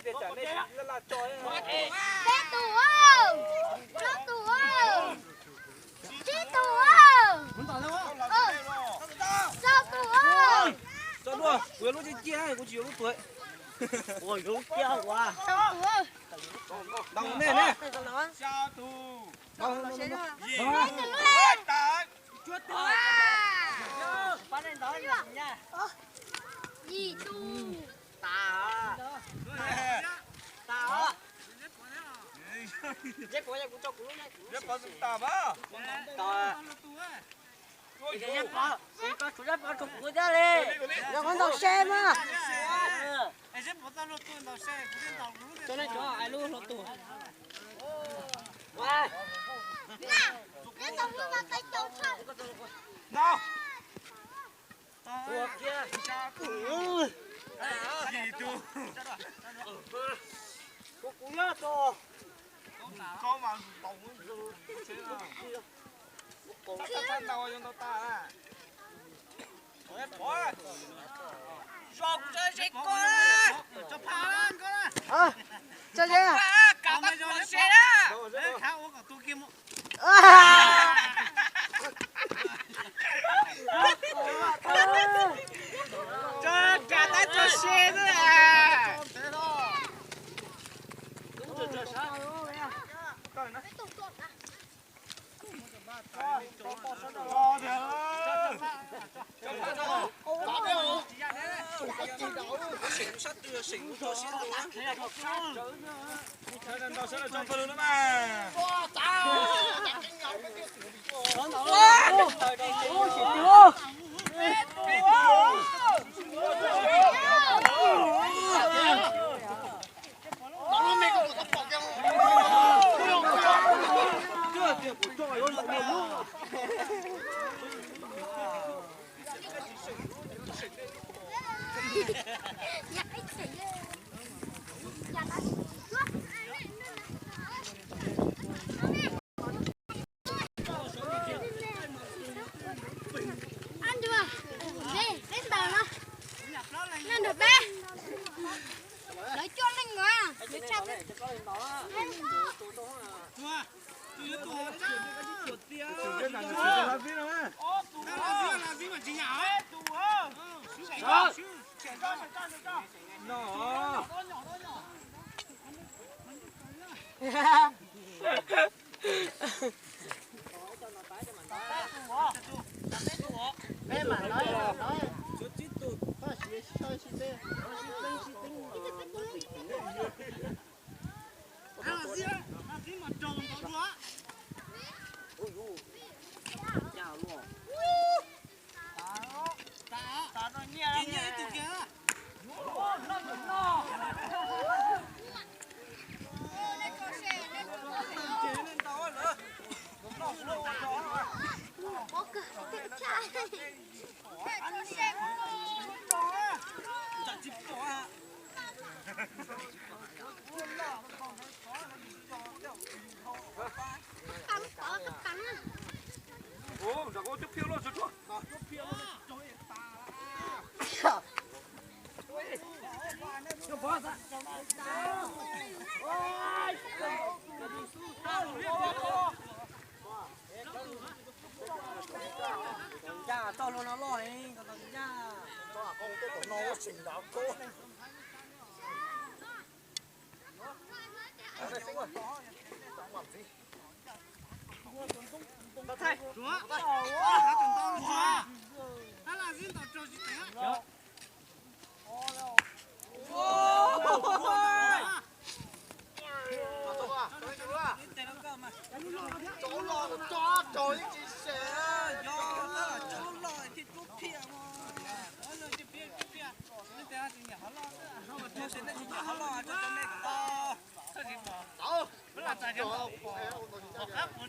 để trả nên rất là chói. Bé tủ ơi! Nó tủ ơi! Chị tủ ơi! Sao tủ ơi! Cho đùa, vừa lúc trên kia hay có chiều lúc tuổi. Ôi đúng kia quá. Sao tủ ơi! Đóng nè nè. Sao tù. Đóng. Gì? Chuột tủ à! Bắt lên đó nha. Gì tủ? Tà. Tà. Dép của nhà cũng cho cú này. Dép có dụng tà ba. Tà. Cái dép có. Có chủ dép có chụp của ra đi. Nó còn đọc xe mà. Cho nên cho ai luôn lột tủ. Wow. Nó giống như là cái chỗ sao? Nào. Ủa kia. Gì tù. Cú nhá to. Có mà bổng thế nào. Sẵn đâu cho ta à. Ôi. Sọc chơi xích con á. Cho phá lên con á. Cho thế à? Cả bắt con xe á. Khá uống cả tu kim. Cho cả tay cho xe nữa à. Thế thôi. Đúng rồi cho sao. Cái tủ trộn à? Nhặt ít xỉ lên. Nhặt ít. Ăn chưa? Đi, lên tàu nó. Lên được bé. Lấy cho lên ngồi à. Lấy cho lên. Em mà nói Có cửa cái trai. Cắn có cái cắn à. Ồ, giờ có tiếp phiêu luôn, rồi. Dạ, to luôn nó lòi, còn tao nha. nó xinh lắm cô. Tao thay. Chúa. Hả tụi tao chúa. Nó là riêng tao cho chị té. Chỗ lo cho trời chị sẽ Hãy subscribe cho kênh Ghiền Mì Gõ để không bỏ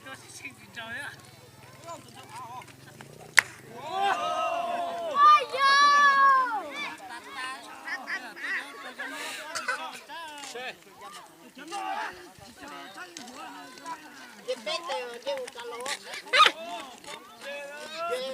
lỡ những video hấp dẫn.